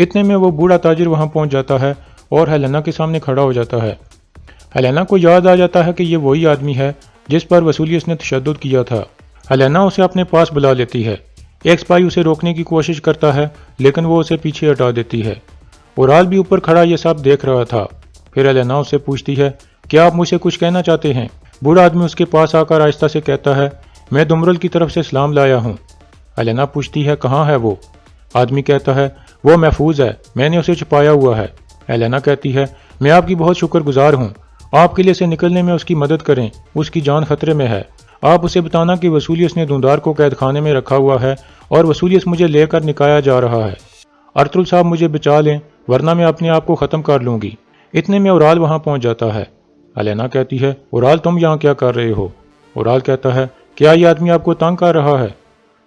اتنے میں وہ بوڑھا تاجر وہاں پہنچ جاتا ہے اور ہیلینا کے سامنے کھڑا ہو جاتا ہے۔ ہیلینا کو یاد آ جاتا ہے کہ یہ وہی آدمی ہے جس پر وسولیس نے تشدد کیا تھا۔ ہیلینا اسے اپنے پاس بلا لیتی ہے۔ ایک سپاہی اسے روکنے کی کوشش کرتا ہے لیکن وہ اسے پیچھے ہٹا دیتی ہے۔ اورال بھی اوپر کھڑا یہ سب دیکھ رہا تھا۔ پھر ہیلینا اسے پوچھتی ہے، کیا آپ مجھ سے کچھ کہنا چاہتے ہیں؟ بوڑھا آدمی اس کے پاس آ کر آہستہ سے کہتا ہے، میں دمرل کی طرف سے سلام لایا ہوں۔ ہیلینا پوچھتی ہے، کہاں ہے وہ؟ آدمی کہتا ہے، وہ محفوظ ہے، میں نے اسے چھپایا ہوا ہے۔ ہیلینا کہتی ہے، میں آپ کی بہت شکر گزار ہوں، آپ قلعے سے نکلنے میں اس کی مدد کریں، اس کی جان خطرے میں ہے۔ آپ اسے بتانا کہ وسولیس نے دوندار کو قید خانے میں رکھا ہوا ہے اور وسولیس مجھے لے کر نکایا جا رہا ہے۔ ارطغرل صاحب مجھے بچا لیں ورنہ میں اپنے آپ کو ختم کر لوں گی۔ اتنے میں اورال وہاں پہنچ جاتا ہے۔ ہیلینا کہتی ہے، اورال تم یہاں کیا کر رہے ہو؟ اورال کہتا ہے، کیا یہ آدمی آپ کو تنگ کر رہا ہے؟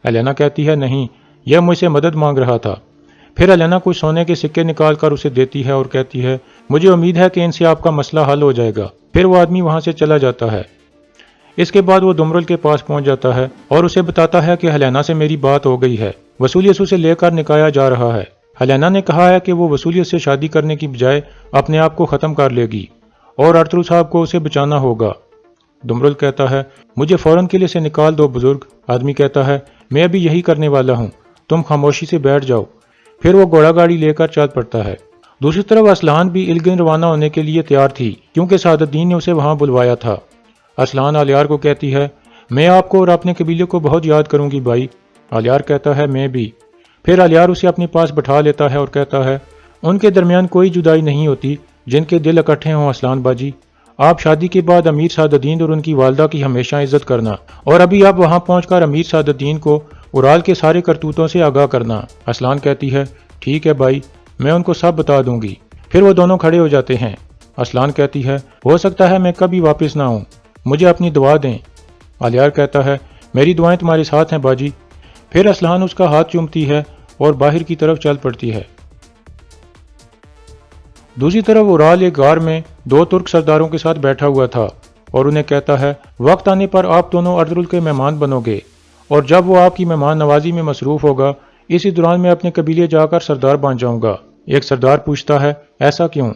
ہیلینا کہتی ہے، نہیں، یہ مجھ سے مدد مانگ رہا تھا۔ پھر ہیلینا کچھ سونے کے سکے نکال کر اسے دیتی ہے اور کہتی ہے، مجھے امید ہے کہ ان سے آپ کا مسئلہ حل ہو جائے گا۔ پھر وہ آدمی وہاں سے چلا جاتا ہے۔ اس کے بعد وہ دمرل کے پاس پہنچ جاتا ہے اور اسے بتاتا ہے کہ ہیلینا سے میری بات ہو گئی ہے، وسولیس اسے لے کر نکایا جا رہا ہے۔ ہیلینا نے کہا ہے کہ وہ وسولیس سے شادی کرنے کی بجائے اپنے آپ کو ختم کر لے گی اور ارطغرل صاحب کو اسے بچانا ہوگا۔ دمرل کہتا ہے، مجھے فوراً قلعے سے نکال دو بزرگ۔ آدمی کہتا ہے، میں ابھی یہی کرنے والا ہوں، تم خاموشی سے بیٹھ جاؤ۔ پھر وہ گھوڑا گاڑی لے کر چل پڑتا ہے۔ دوسری طرف اسلحان بھی الگن روانہ ہونے کے لیے تیار تھی کیونکہ سعادت الدین نے اسے وہاں بلوایا تھا۔ اسلحان آلیار کو کہتی ہے، میں آپ کو اور اپنے قبیلے کو بہت یاد کروں گی بھائی۔ آلیار کہتا ہے، میں بھی۔ پھر آلیار اسے اپنے پاس بٹھا لیتا ہے اور کہتا ہے، ان کے درمیان کوئی جدائی نہیں ہوتی جن کے دل اکٹھے ہوں اسلحان باجی۔ آپ شادی کے بعد امیر سعادت الدین اور ان کی والدہ کی ہمیشہ عزت کرنا، اور ابھی آپ وہاں پہنچ کر امیر سعادت الدین کو اورال کے سارے کرتوتوں سے آگاہ کرنا۔ اسلحان کہتی ہے، ٹھیک ہے بھائی، میں ان کو سب بتا دوں گی۔ پھر وہ دونوں کھڑے ہو جاتے ہیں۔ اسلحان کہتی ہے، ہو سکتا ہے میں کبھی واپس نہ آؤں، مجھے اپنی دعا دیں۔ آلیار کہتا ہے، میری دعائیں تمہارے ساتھ ہیں باجی۔ پھر اسلحان اس کا ہاتھ چومتی ہے اور باہر کی طرف چل پڑتی ہے۔ دوسری طرف اورال ایک غار میں دو ترک سرداروں کے ساتھ بیٹھا ہوا تھا اور انہیں کہتا ہے، وقت آنے پر آپ دونوں ارطغرل کے مہمان بنو گے، اور جب وہ آپ کی مہمان نوازی میں مصروف ہوگا اسی دوران میں اپنے قبیلے جا کر سردار بن جاؤں گا۔ ایک سردار پوچھتا ہے، ایسا کیوں؟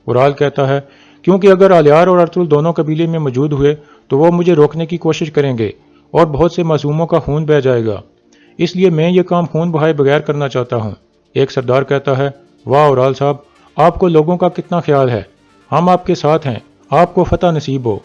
اورال کہتا ہے، کیونکہ اگر آلیار اور ارطغرل دونوں قبیلے میں موجود ہوئے تو وہ مجھے روکنے کی کوشش کریں گے اور بہت سے معصوموں کا خون بہہ جائے گا، اس لیے میں یہ کام خون بہائے بغیر کرنا چاہتا ہوں۔ ایک سردار کہتا ہے، واہ اورال صاحب، آپ کو لوگوں کا کتنا خیال ہے، ہم آپ کے ساتھ ہیں، آپ کو فتح نصیب ہو۔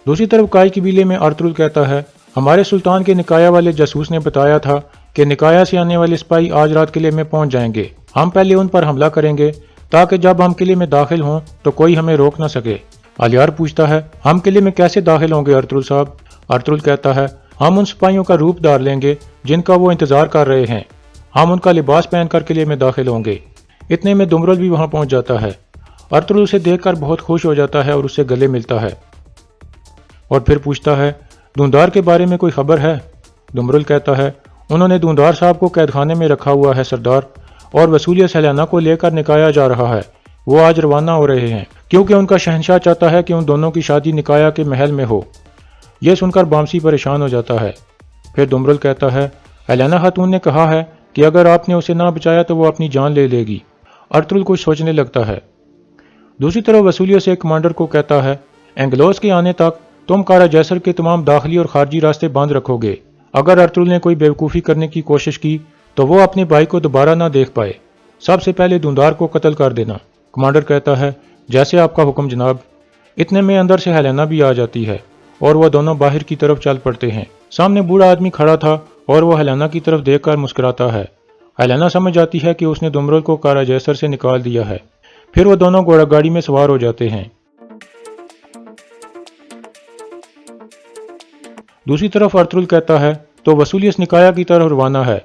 دوسری طرف کائی قبیلے میں ارطغرل کہتا ہے، ہمارے سلطان کے نکایا والے جاسوس نے بتایا تھا کہ نکایا سے آنے والے سپاہی آج رات قلعے میں پہنچ جائیں گے، ہم پہلے ان پر حملہ کریں گے تاکہ جب ہم قلعے میں داخل ہوں تو کوئی ہمیں روک نہ سکے۔ آلیار پوچھتا ہے، ہم قلعے میں کیسے داخل ہوں گے ارطغرل صاحب؟ ارطغرل کہتا ہے، ہم ان سپاہیوں کا روپ دار لیں گے جن کا وہ انتظار کر رہے ہیں، ہم ان کا لباس پہن کر قلعے میں داخل ہوں گے۔ اتنے میں دمرل بھی وہاں پہنچ جاتا ہے۔ ارطغرل اسے دیکھ کر بہت خوش ہو جاتا ہے اور اس سے گلے ملتا ہے اور پھر پوچھتا ہے، دوندار کے بارے میں کوئی خبر ہے؟ دمرل کہتا ہے، انہوں نے دوندار صاحب کو قید خانے میں رکھا ہوا ہے سردار، اور وسولیس ہیلینا کو لے کر نکایا جا رہا ہے، وہ آج روانہ ہو رہے ہیں کیونکہ ان کا شہنشاہ چاہتا ہے کہ ان دونوں کی شادی نکایا کے محل میں ہو۔ یہ سن کر بامسی پریشان ہو جاتا ہے۔ پھر دمرل کہتا ہے، ہیلینا خاتون نے کہا ہے کہ اگر آپ نے اسے نہ بچایا تو وہ اپنی جان لے لے گی۔ ارطغرل کچھ سوچنے لگتا ہے۔ دوسری طرف وسولیس ایک کمانڈر کو کہتا ہے، اینگلوس کے آنے تک تم کارا جیسر کے تمام داخلی اور خارجی راستے بند رکھو گے، اگر ارطغرل نے کوئی بیوقوفی کرنے کی کوشش کی تو وہ اپنے بھائی کو دوبارہ نہ دیکھ پائے، سب سے پہلے دوندار کو قتل کر دینا۔ کمانڈر کہتا ہے، جیسے آپ کا حکم جناب۔ اتنے میں اندر سے ہیلینا بھی آ جاتی ہے اور وہ دونوں باہر کی طرف چل پڑتے ہیں۔ سامنے بوڑھا آدمی کھڑا تھا اور وہ ہیلینا کی طرف دیکھ کر مسکراتا ہے۔ ہیلینا سمجھ جاتی ہے کہ اس نے دمرل کو کارا جیسر سے نکال دیا ہے۔ پھر وہ دونوں گھوڑا گاڑی میں سوار ہو جاتے ہیں۔ دوسری طرف ارطغرل کہتا ہے، تو وسولیس نکایا کی طرف روانہ ہے،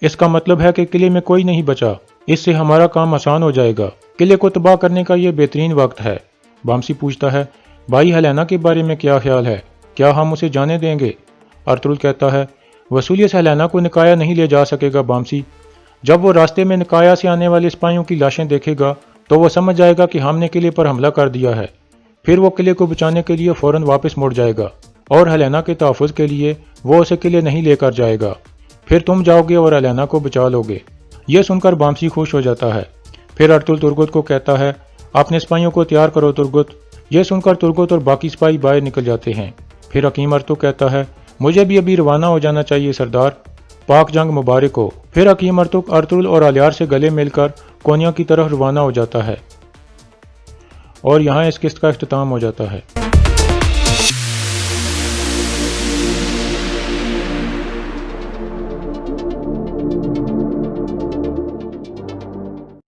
اس کا مطلب ہے کہ قلعے میں کوئی نہیں بچا، اس سے ہمارا کام آسان ہو جائے گا، قلعے کو تباہ کرنے کا یہ بہترین وقت ہے۔ بامسی پوچھتا ہے، بھائی ہیلینا کے بارے میں کیا خیال ہے، کیا ہم اسے جانے دیں گے؟ ارطغرل کہتا ہے، وسولیس ہیلینا کو نکایا نہیں لے جا سکے گا بامسی، جب وہ راستے میں نکایا سے آنے والے سپاہیوں کی لاشیں دیکھے گا تو وہ سمجھ جائے گا کہ ہم نے قلعے پر حملہ کر دیا ہے، پھر وہ قلعے کو بچانے کے لیے فوراً واپس مڑ جائے گا اور ہیلینا کے تحفظ کے لیے وہ اسے قلعے نہیں لے کر جائے گا، پھر تم جاؤ گے اور ہیلینا کو بچا لو گے۔ یہ سن کر بامسی خوش ہو جاتا ہے۔ پھر ارطغرل ترگت کو کہتا ہے اپنے سپاہیوں کو تیار کرو ترگت۔ یہ سن کر ترگت اور باقی سپاہی باہر نکل جاتے ہیں۔ پھر حکیم ارطغرل کہتا ہے مجھے بھی ابھی روانہ ہو جانا چاہیے سردار، پاک جنگ مبارک ہو۔ پھر حکیم ارطغرل اور الیار سے گلے مل کر کونیا کی طرف روانہ ہو جاتا ہے، اور یہاں اس قسط کا اختتام ہو جاتا ہے۔